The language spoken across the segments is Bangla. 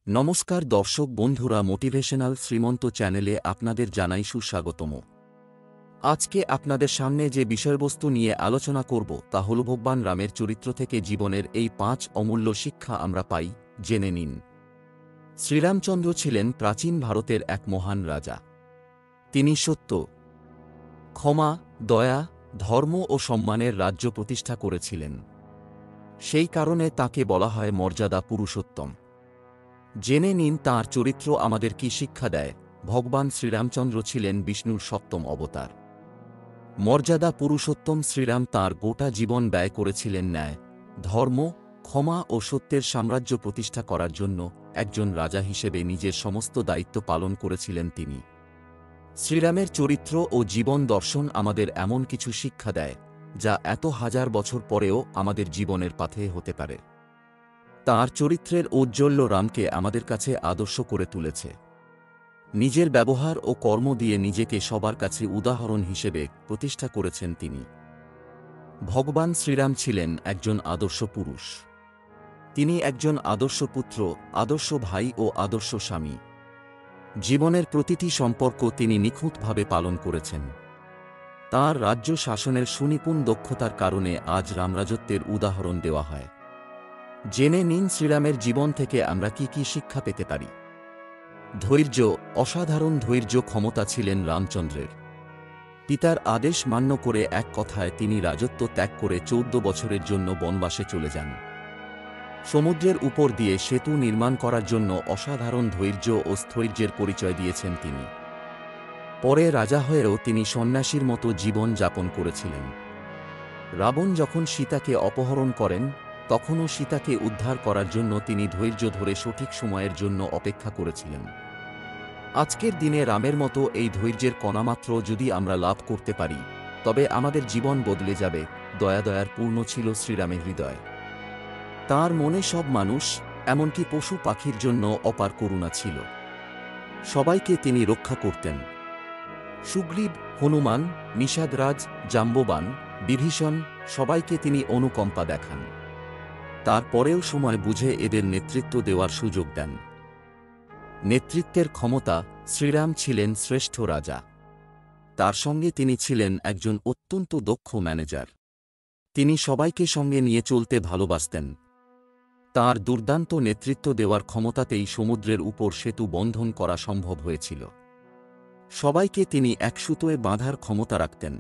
নমস্কার দর্শক বন্ধুরা, মোটিভেশনাল শ্রীমন্ত চ্যানেলে আপনাদের জানাই সুস্বাগতম। আজকে আপনাদের সামনে যে বিষয়বস্তু নিয়ে আলোচনা করব তা হল ভগবান রামের চরিত্র থেকে জীবনের এই 5 অমূল্য শিক্ষা আমরা পাই, জেনে নিন। শ্রীরামচন্দ্র ছিলেন প্রাচীন ভারতের এক মহান রাজা। তিনি সত্য, ক্ষমা, দয়া, ধর্ম ও সম্মানের রাজ্য প্রতিষ্ঠা করেছিলেন। সেই কারণে তাকে বলা হয় মর্যাদা পুরুষোত্তম। জেনে নিন তাঁর চরিত্র আমাদের কি শিক্ষা দেয়। ভগবান শ্রীরামচন্দ্র ছিলেন বিষ্ণুর সপ্তম অবতার। মর্যাদা পুরুষোত্তম শ্রীরাম তাঁর গোটা জীবন ব্যয় করেছিলেন ন্যায়, ধর্ম, ক্ষমা ও সত্যের সাম্রাজ্য প্রতিষ্ঠা করার জন্য। একজন রাজা হিসেবে নিজের সমস্ত দায়িত্ব পালন করেছিলেন তিনি। শ্রীরামের চরিত্র ও জীবন দর্শন আমাদের এমন কিছু শিক্ষা দেয় যা এত হাজার বছর পরেও আমাদের জীবনের পাথে হতে পারে। তাঁর চরিত্রের ঔজ্জ্বল্য রামকে আমাদের কাছে আদর্শ করে তুলেছে। নিজের ব্যবহার ও কর্ম দিয়ে নিজেকে সবার কাছে উদাহরণ হিসেবে প্রতিষ্ঠা করেছেন তিনি। ভগবান শ্রীরাম ছিলেন একজন আদর্শ পুরুষ। তিনি একজন আদর্শ পুত্র, আদর্শ ভাই ও আদর্শ স্বামী। জীবনের প্রতিটি সম্পর্ক তিনি নিখুঁতভাবে পালন করেছেন। তাঁর রাজ্য শাসনের সুনিপুণ দক্ষতার কারণে আজ রামরাজত্বের উদাহরণ দেওয়া হয়। জেনে নিন শ্রীরামের জীবন থেকে আমরা কি কি শিক্ষা পেতে পারি। ধৈর্য, অসাধারণ ধৈর্য ক্ষমতা ছিলেন রামচন্দ্রের। পিতার আদেশ মান্য করে এক কথায় তিনি রাজত্ব ত্যাগ করে 14 বছরের জন্য বনবাসে চলে যান। সমুদ্রের উপর দিয়ে সেতু নির্মাণ করার জন্য অসাধারণ ধৈর্য ও স্থৈর্যের পরিচয় দিয়েছেন তিনি। পরে রাজা হয়েও তিনি সন্ন্যাসীর মতো জীবন যাপন করেছিলেন। রাবণ যখন সীতাকে অপহরণ করেন, তখনও সীতাকে উদ্ধার করার জন্য তিনি ধৈর্য ধরে সঠিক সময়ের জন্য অপেক্ষা করেছিলেন। আজকের দিনে রামের মতো এই ধৈর্যের কণামাত্র যদি আমরা লাভ করতে পারি, তবে আমাদের জীবন বদলে যাবে। দয়ার পূর্ণ ছিল শ্রীরামের হৃদয়। তাঁর মনে সব মানুষ, এমনকি পশু পাখির জন্য অপার করুণা ছিল। সবাইকে তিনি রক্ষা করতেন। সুগ্রীব, হনুমান, নিষাদরাজ, জাম্ববান, বিভীষণ, সবাইকে তিনি অনুকম্পা দেখান। তারপরেও সময় বুঝে এদের নেতৃত্ব দেওয়ার সুযোগ দেন। নেতৃত্বের ক্ষমতা, শ্রীরাম ছিলেন শ্রেষ্ঠ রাজা। তার সঙ্গে তিনি ছিলেন একজন অত্যন্ত দক্ষ ম্যানেজার। তিনি সবাইকে সঙ্গে নিয়ে চলতে ভালোবাসতেন। তাঁর দুর্দান্ত নেতৃত্ব দেওয়ার ক্ষমতাতেই সমুদ্রের উপর সেতু বন্ধন করা সম্ভব হয়েছিল। সবাইকে তিনি এক সুতোয় বাঁধার ক্ষমতা রাখতেন।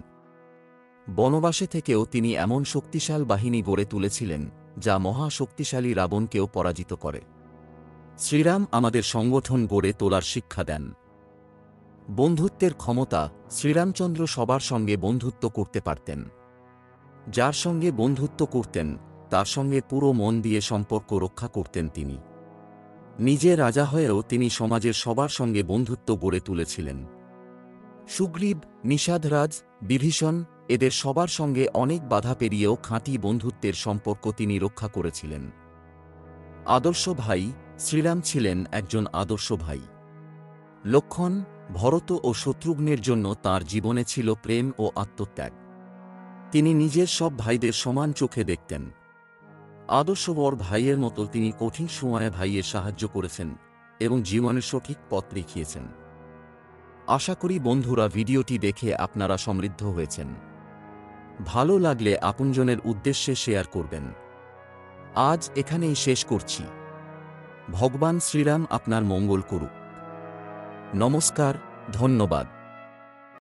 বনবাসে থেকেও তিনি এমন শক্তিশাল বাহিনী গড়ে তুলেছিলেন যা মহাশক্তিশালী রাবণকেও পরাজিত করে। শ্রীরাম আমাদের সংগঠন গড়ে তোলার শিক্ষা দেন। বন্ধুত্বের ক্ষমতা, শ্রীরামচন্দ্র সবার সঙ্গে বন্ধুত্ব করতে পারতেন। যার সঙ্গে বন্ধুত্ব করতেন তার সঙ্গে পুরো মন দিয়ে সম্পর্ক রক্ষা করতেন তিনি। নিজে রাজা হয়েও তিনি সমাজের সবার সঙ্গে বন্ধুত্ব গড়ে তুলেছিলেন। সুগ্রীব, নিষাদরাজ, বিভীষণ, এদের সবার সঙ্গে অনেক বাধা পেরিয়েও খাঁটি বন্ধুত্বের সম্পর্ক তিনি রক্ষা করেছিলেন। আদর্শ ভাই, শ্রীরাম ছিলেন একজন আদর্শ ভাই। লক্ষ্মণ, ভরত ও শত্রুঘ্নের জন্য তাঁর জীবনে ছিল প্রেম ও আত্মত্যাগ। তিনি নিজের সব ভাইদের সমান চোখে দেখতেন। আদর্শবর ভাইয়ের মতো তিনি কঠিন সময়ে ভাইয়ের সাহায্য করেছেন এবং জীবনের সঠিক পথ দেখিয়েছেন। আশা করি বন্ধুরা ভিডিওটি দেখে আপনারা সমৃদ্ধ হয়েছেন। ভালো লাগলে আপনজনের উদ্দেশ্যে শেয়ার করবেন। আজ এখানেই শেষ করছি। ভগবান শ্রীরাম আপনার মঙ্গল করুক। নমস্কার, ধন্যবাদ।